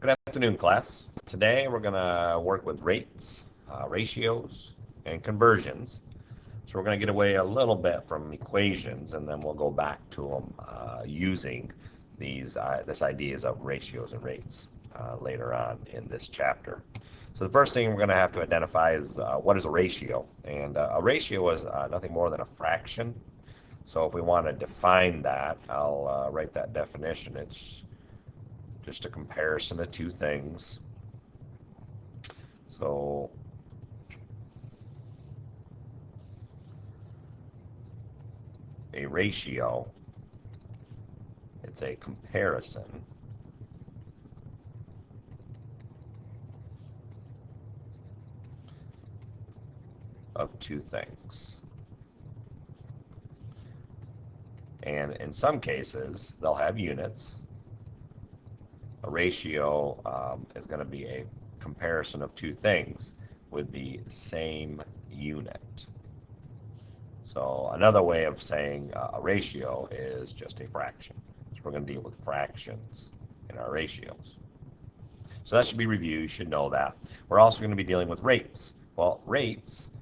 Good afternoon, class. Today we're going to work with rates, ratios, and conversions. So we're going to get away a little bit from equations, and then we'll go back to them using this ideas of ratios and rates later on in this chapter. So the first thing we're going to have to identify is what is a ratio. And a ratio is nothing more than a fraction. So if we want to define that, I'll write that definition. It's just a comparison of two things. So a ratio, it's a comparison of two things. And in some cases, they'll have units. A ratio is going to be a comparison of two things with the same unit. So another way of saying a ratio is just a fraction. So we're going to deal with fractions in our ratios. So that should be reviewed. You should know that. We're also going to be dealing with rates. Well, rates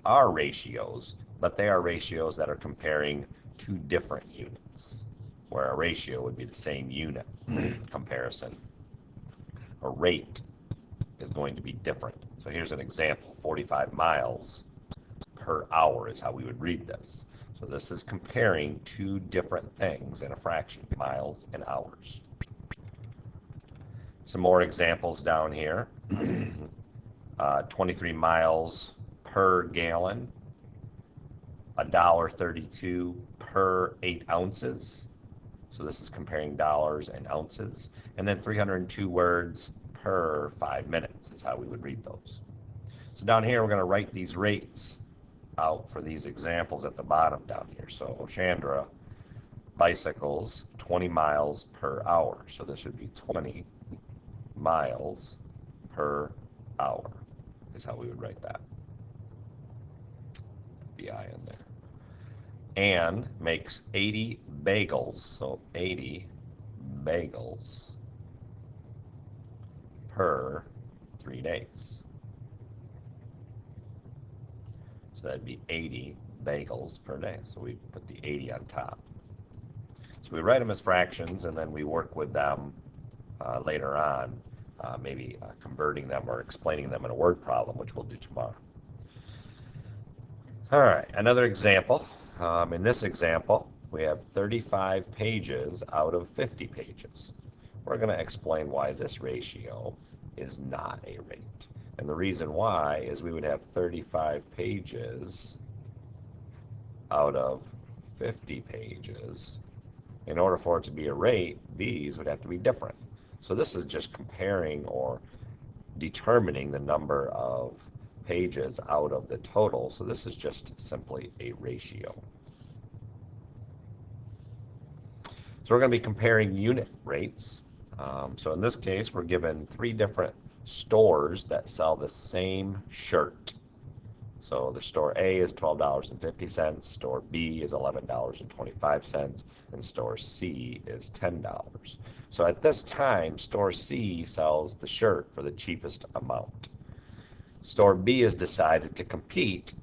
are ratios, but they are ratios that are comparing two different units, where a ratio would be the same unit comparison. A rate is going to be different. So here's an example. 45 miles per hour is how we would read this. So this is comparing two different things in a fraction, miles and hours. Some more examples down here. 23 miles per gallon, $1.32 per 8 ounces. So this is comparing dollars and ounces. And then 302 words per 5 minutes is how we would read those. So down here, we're going to write these rates out for these examples at the bottom down here. So Chandra bicycles 20 miles per hour. So this would be 20 miles per hour is how we would write that. The I in there. Anne makes 80 bagels. So 80 bagels per 3 days. So that'd be 80 bagels per day. So we put the 80 on top. So we write them as fractions, and then we work with them later on, maybe converting them or explaining them in a word problem, which we'll do tomorrow. All right, another example. In this example, we have 35 pages out of 50 pages. We're going to explain why this ratio is not a rate. And the reason why is we would have 35 pages out of 50 pages. In order for it to be a rate, these would have to be different. So this is just comparing or determining the number of pages out of the total. So this is just simply a ratio. So we're going to be comparing unit rates. So in this case, we're given 3 different stores that sell the same shirt. So the store A is $12.50, store B is $11.25, and store C is $10. So at this time, store C sells the shirt for the cheapest amount. Store B has decided to compete.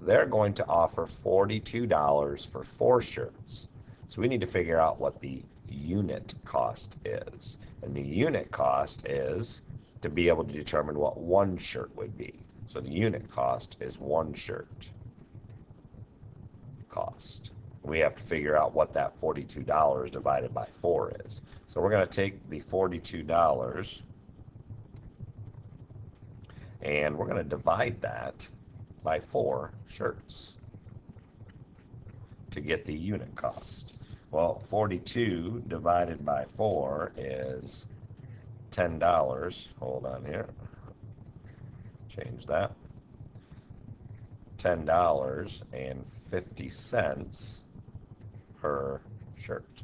They're going to offer $42 for 4 shirts. So we need to figure out what the unit cost is. And the unit cost is to be able to determine what 1 shirt would be. So the unit cost is 1 shirt cost. We have to figure out what that $42 divided by 4 is. So we're going to take the $42 and we're going to divide that by 4 shirts to get the unit cost. Well, 42 divided by 4 is $10. Hold on here. Change that. $10.50 per shirt.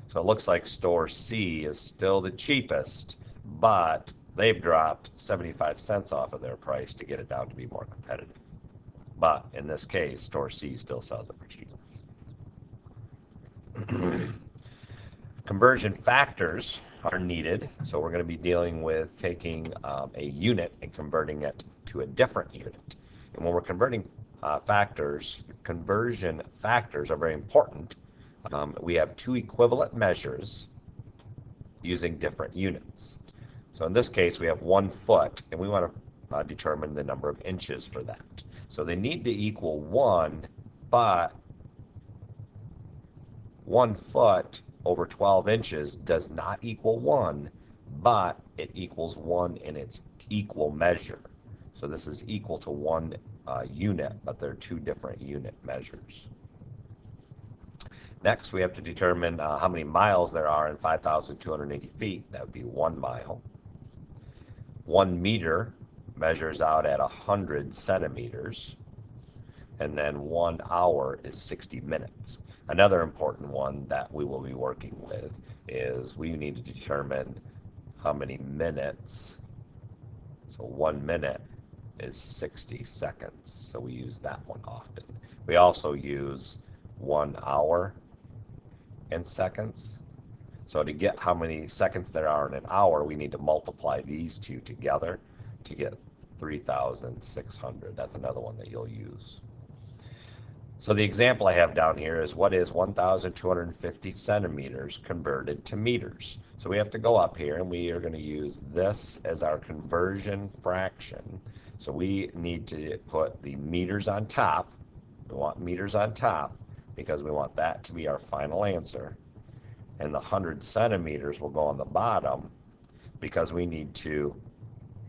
So it looks like store C is still the cheapest, but they've dropped 75 cents off of their price to get it down to be more competitive. But in this case, store C still sells it for cheaper. Conversion factors are needed, so we're going to be dealing with taking a unit and converting it to a different unit. And when we're converting conversion factors are very important. We have two equivalent measures using different units. So in this case, we have 1 foot, and we want to determine the number of inches for that. So they need to equal 1, but 1 foot over 12 inches does not equal 1, but it equals 1 in its equal measure. So this is equal to 1 unit, but they're 2 different unit measures. Next, we have to determine how many miles there are in 5,280 feet. That would be 1 mile. 1 meter measures out at 100 centimeters. And then 1 hour is 60 minutes. Another important one that we will be working with is we need to determine how many minutes. So 1 minute is 60 seconds. So we use that one often. We also use 1 hour in seconds. So to get how many seconds there are in an hour, we need to multiply these two together to get 3,600. That's another one that you'll use. So the example I have down here is what is 1,250 centimeters converted to meters. So we have to go up here and we are going to use this as our conversion fraction. So we need to put the meters on top. We want meters on top because we want that to be our final answer. And the 100 centimeters will go on the bottom because we need to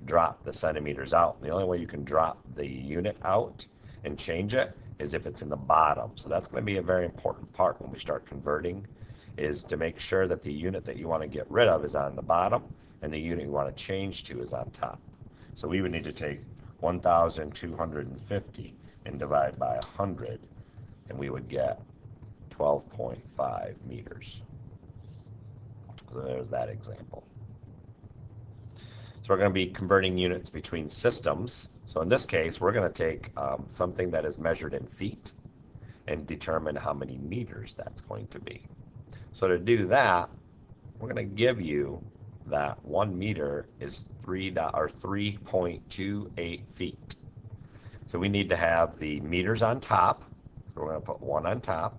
drop the centimeters out. The only way you can drop the unit out and change it is if it's in the bottom. So that's going to be a very important part when we start converting, is to make sure that the unit that you want to get rid of is on the bottom and the unit you want to change to is on top. So we would need to take 1,250 and divide by 100, and we would get 12.5 meters. So there's that example. So we're going to be converting units between systems. So in this case, we're going to take something that is measured in feet and determine how many meters that's going to be. So to do that, we're going to give you that 1 meter is 3.28 feet. So we need to have the meters on top. So we're going to put 1 on top,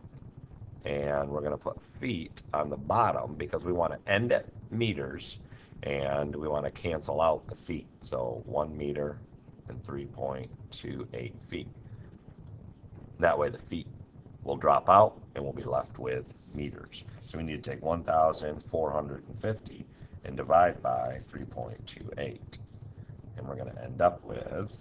and we're going to put feet on the bottom because we want to end at meters and we want to cancel out the feet. So 1 meter and 3.28 feet. That way the feet will drop out and we'll be left with meters. So we need to take 1,450 and divide by 3.28. And we're going to end up with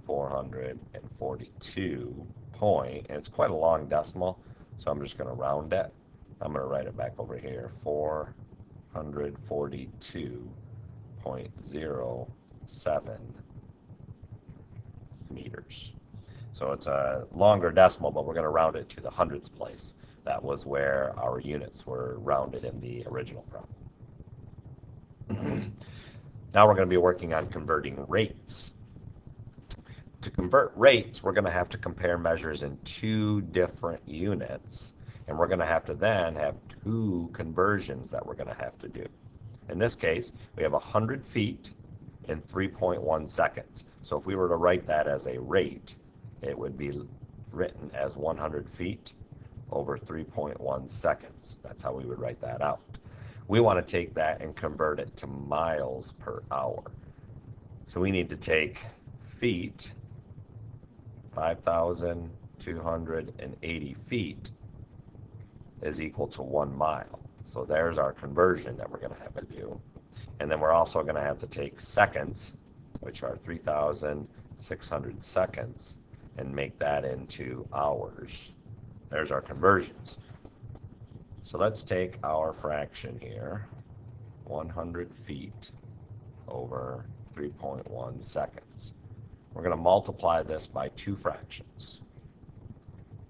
442 point, and it's quite a long decimal, so I'm just going to round it. I'm going to write it back over here, 442.07 meters. So it's a longer decimal, but we're going to round it to the hundredths place. That was where our units were rounded in the original problem. Now we're going to be working on converting rates. To convert rates, we're going to have to compare measures in 2 different units, and we're going to have to then have 2 conversions that we're going to have to do. In this case, we have 100 feet in 3.1 seconds. So if we were to write that as a rate, it would be written as 100 feet over 3.1 seconds. That's how we would write that out. We want to take that and convert it to miles per hour. So we need to take feet, 5,280 feet is equal to 1 mile. So there's our conversion that we're going to have to do. And then we're also going to have to take seconds, which are 3,600 seconds, and make that into hours. There's our conversions. So let's take our fraction here, 100 feet over 3.1 seconds. We're going to multiply this by 2 fractions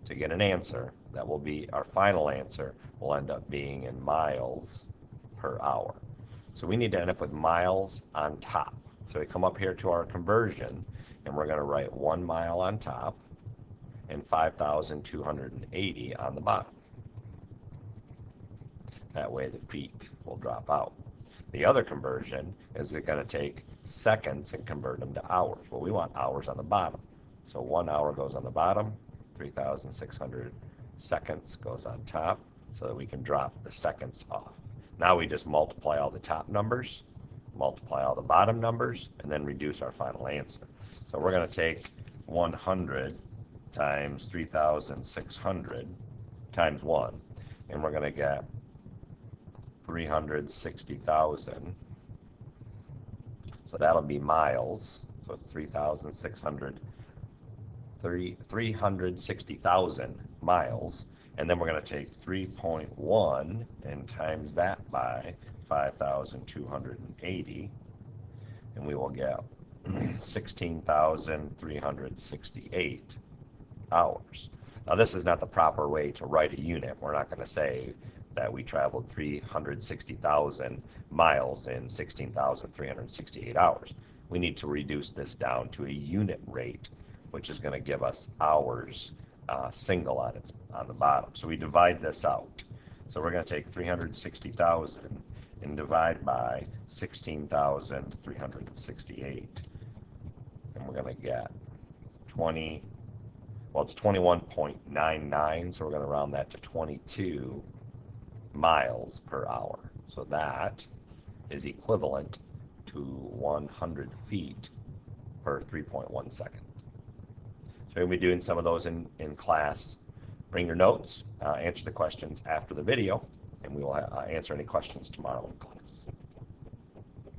to get an answer that will be our final answer, will end up being in miles per hour. So we need to end up with miles on top. So we come up here to our conversion, and we're going to write 1 mile on top and 5,280 on the bottom. That way the feet will drop out. The other conversion is going to take seconds and convert them to hours. Well, we want hours on the bottom. So 1 hour goes on the bottom, 3,600 seconds goes on top, so that we can drop the seconds off. Now we just multiply all the top numbers, multiply all the bottom numbers, and then reduce our final answer. So we're going to take 100 times 3,600 times 1, and we're going to get 360,000. So that'll be miles. So it's 360,000 miles. And then we're going to take 3.1 and times that by 5,280. And we will get 16,368 hours. Now this is not the proper way to write a unit. We're not going to say that we traveled 360,000 miles in 16,368 hours. We need to reduce this down to a unit rate, which is going to give us hours single on the bottom. So we divide this out. So we're going to take 360,000 and divide by 16,368, and we're going to get 21.99, so we're going to round that to 22 miles per hour. So that is equivalent to 100 feet per 3.1 seconds. So we'll be doing some of those in class. Bring your notes, answer the questions after the video, and we will answer any questions tomorrow in class.